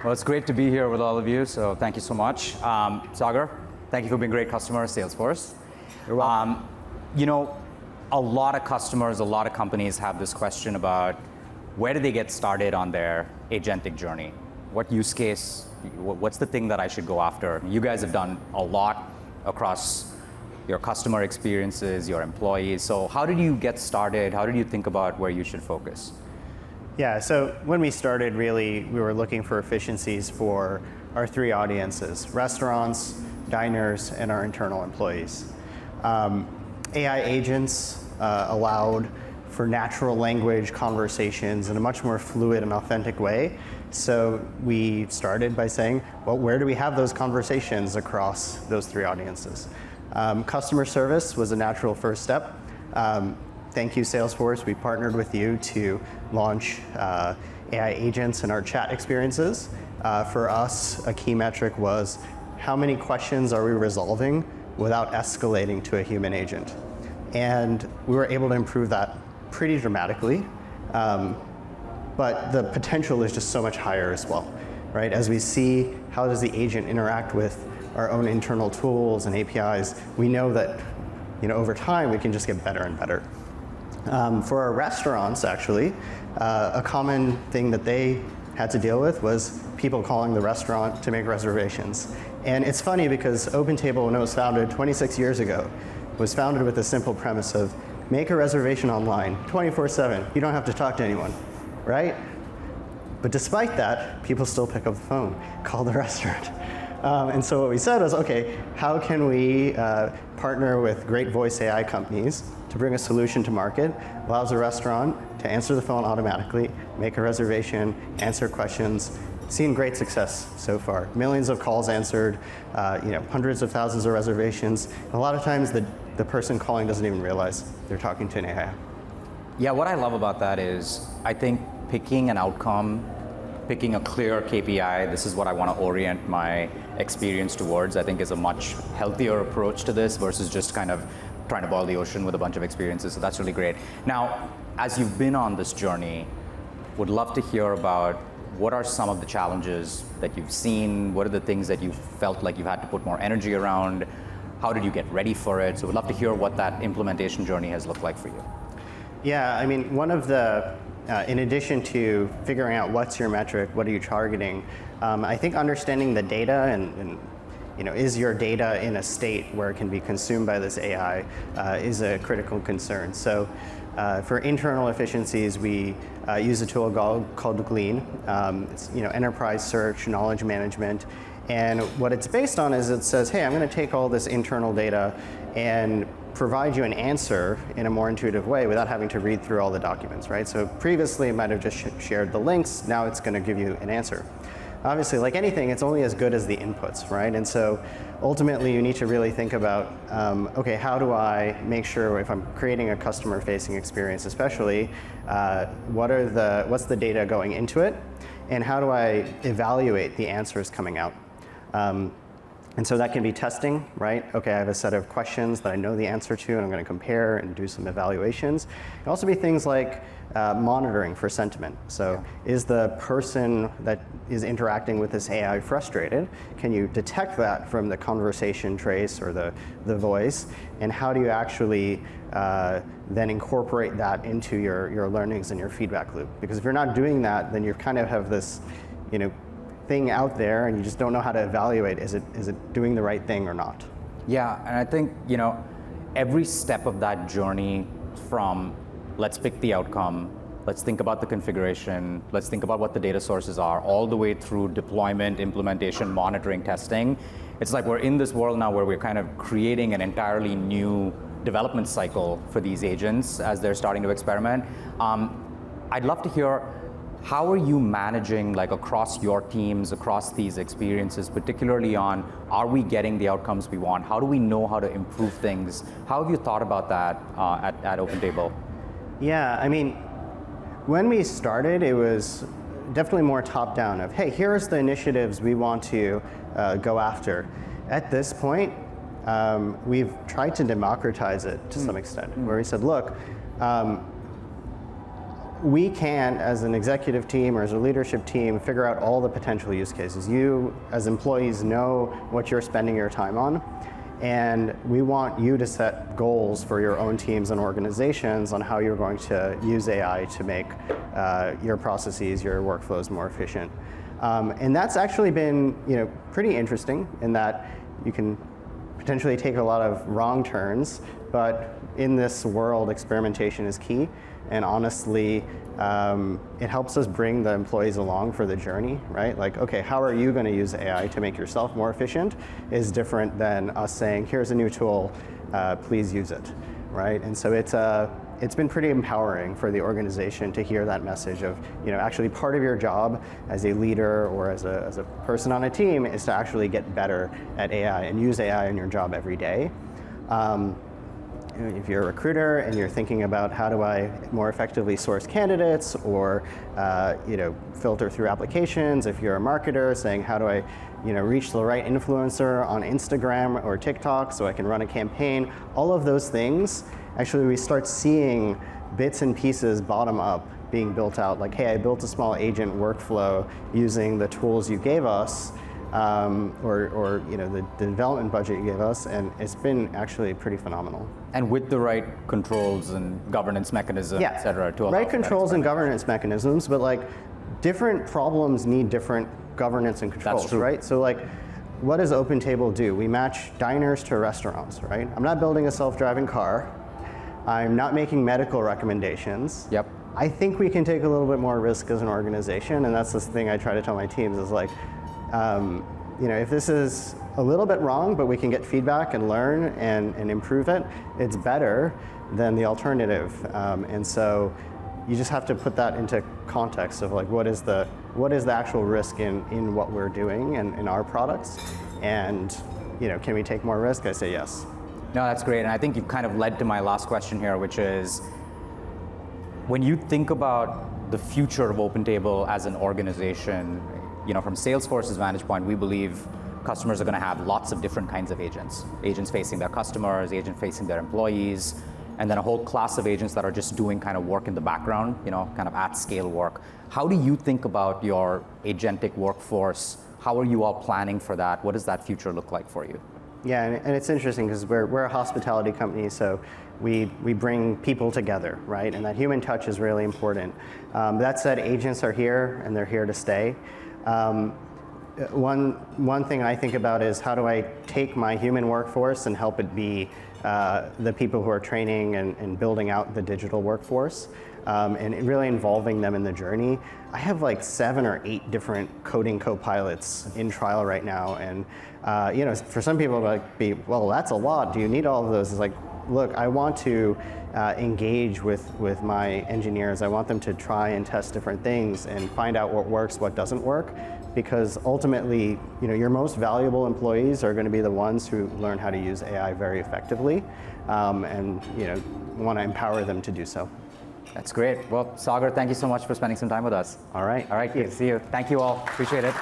Well, it's great to be here with all of you, so thank you so much. Sagar, thank you for being a great customer of Salesforce. You're welcome. A lot of customers, a lot of companies have this question about where do they get started on their agentic journey? What use case, what's the thing that I should go after? You guys have done a lot across your customer experiences, your employees. So how did you get started? How did you think about where you should focus? Yeah, so when we started, really, we were looking for efficiencies for our three audiences: restaurants, diners, and our internal employees. AI agents allowed for natural language conversations in a much more fluid and authentic way. So we started by saying, well, where do we have those conversations across those three audiences? Customer service was a natural first step. Thank you, Salesforce. We partnered with you to launch AI agents in our chat experiences. For us, a key metric was how many questions are we resolving without escalating to a human agent? And we were able to improve that pretty dramatically. But the potential is just so much higher as well, right? As we see how does the agent interact with our own internal tools and APIs, we know that over time we can just get better and better. For our restaurants, actually, a common thing that they had to deal with was people calling the restaurant to make reservations. And it's funny because OpenTable, when it was founded 26 years ago, was founded with the simple premise of make a reservation online 24/7. You don't have to talk to anyone, right? But despite that, people still pick up the phone, call the restaurant. And so what we said was, okay, how can we partner with great voice AI companies to bring a solution to market, allows a restaurant to answer the phone automatically, make a reservation, answer questions. Seen great success so far. Millions of calls answered, hundreds of thousands of reservations. A lot of times the person calling doesn't even realize they're talking to an AI. Yeah, what I love about that is I think picking an outcome, picking a clear KPI, this is what I want to orient my experience towards, I think is a much healthier approach to this versus just kind of trying to boil the ocean with a bunch of experiences. So that's really great. Now, as you've been on this journey, would love to hear about what are some of the challenges that you've seen? What are the things that you felt like you've had to put more energy around? How did you get ready for it? So we'd love to hear what that implementation journey has looked like for you. Yeah, I mean, one of the, in addition to figuring out what's your metric, what are you targeting, I think understanding the data and is your data in a state where it can be consumed by this AI is a critical concern. So for internal efficiencies, we use a tool called Glean. It's enterprise search, knowledge management. And what it's based on is it says, hey, I'm going to take all this internal data and provide you an answer in a more intuitive way without having to read through all the documents, right? So previously it might have just shared the links. Now it's going to give you an answer. Obviously, like anything, it's only as good as the inputs, right? And so ultimately you need to really think about, okay, how do I make sure if I'm creating a customer-facing experience especially, what's the data going into it? And how do I evaluate the answers coming out? And so that can be testing, right? Okay, I have a set of questions that I know the answer to, and I'm going to compare and do some evaluations. It can also be things like monitoring for sentiment. So is the person that is interacting with this AI frustrated? Can you detect that from the conversation trace or the voice? And how do you actually then incorporate that into your learnings and your feedback loop? Because if you're not doing that, then you kind of have this, thing out there and you just don't know how to evaluate, is it doing the right thing or not? Yeah, and I think, every step of that journey from let's pick the outcome, let's think about the configuration, let's think about what the data sources are, all the way through deployment, implementation, monitoring, testing. It's like we're in this world now where we're kind of creating an entirely new development cycle for these agents as they're starting to experiment. I'd love to hear, how are you managing, like across your teams, across these experiences, particularly on, are we getting the outcomes we want? How do we know how to improve things? How have you thought about that at OpenTable? Yeah, I mean, when we started, it was definitely more top-down of, hey, here's the initiatives we want to go after. At this point, we've tried to democratize it to some extent, where we said, look, we can, as an executive team or as a leadership team, figure out all the potential use cases. You, as employees, know what you're spending your time on, and we want you to set goals for your own teams and organizations on how you're going to use AI to make your processes, your workflows more efficient. And that's actually been, pretty interesting in that you can potentially take a lot of wrong turns, but in this world, experimentation is key. And honestly, it helps us bring the employees along for the journey, right? Like, okay, how are you going to use AI to make yourself more efficient is different than us saying, here's a new tool, please use it, right? And so it's been pretty empowering for the organization to hear that message of, actually part of your job as a leader or as a person on a team is to actually get better at AI and use AI in your job every day. If you're a recruiter and you're thinking about how do I more effectively source candidates or filter through applications, if you're a marketer saying how do I reach the right influencer on Instagram or TikTok so I can run a campaign, all of those things, actually we start seeing bits and pieces bottom up being built out. Like, hey, I built a small agent workflow using the tools you gave us, or the development budget you gave us, and it's been actually pretty phenomenal. And with the right controls and governance mechanisms, et cetera, to allow right controls and governance mechanisms, but like different problems need different governance and controls, That's true. right? So like, what does OpenTable do? We match diners to restaurants, right? I'm not building a self-driving car. I'm not making medical recommendations. Yep. I think we can take a little bit more risk as an organization, and that's the thing I try to tell my teams is like, if this is a little bit wrong, but we can get feedback and learn and improve it, it's better than the alternative. And so you just have to put that into context of like, what is the actual risk in what we're doing and in our products? And can we take more risk? I say yes. No, that's great. And I think you've kind of led to my last question here, which is, when you think about the future of OpenTable as an organization, from Salesforce's vantage point, we believe customers are going to have lots of different kinds of agents. Agents facing their customers, agents facing their employees, and then a whole class of agents that are just doing kind of work in the background, kind of at scale work. How do you think about your agentic workforce? How are you all planning for that? What does that future look like for you? Yeah, and it's interesting because we're a hospitality company, so we bring people together, right? And that human touch is really important. That said, agents are here and they're here to stay. One thing I think about is how do I take my human workforce and help it be the people who are training and building out the digital workforce, and really involving them in the journey. I have like 7 or 8 different coding co-pilots in trial right now, and for some people well, that's a lot. Do you need all of those? It's like, look, I want to engage with my engineers. I want them to try and test different things and find out what works, what doesn't work, because ultimately, your most valuable employees are going to be the ones who learn how to use AI very effectively, and want to empower them to do so. That's great. Well, Sagar, thank you so much for spending some time with us. All right. All right, good to see you. Thank you all. Appreciate it.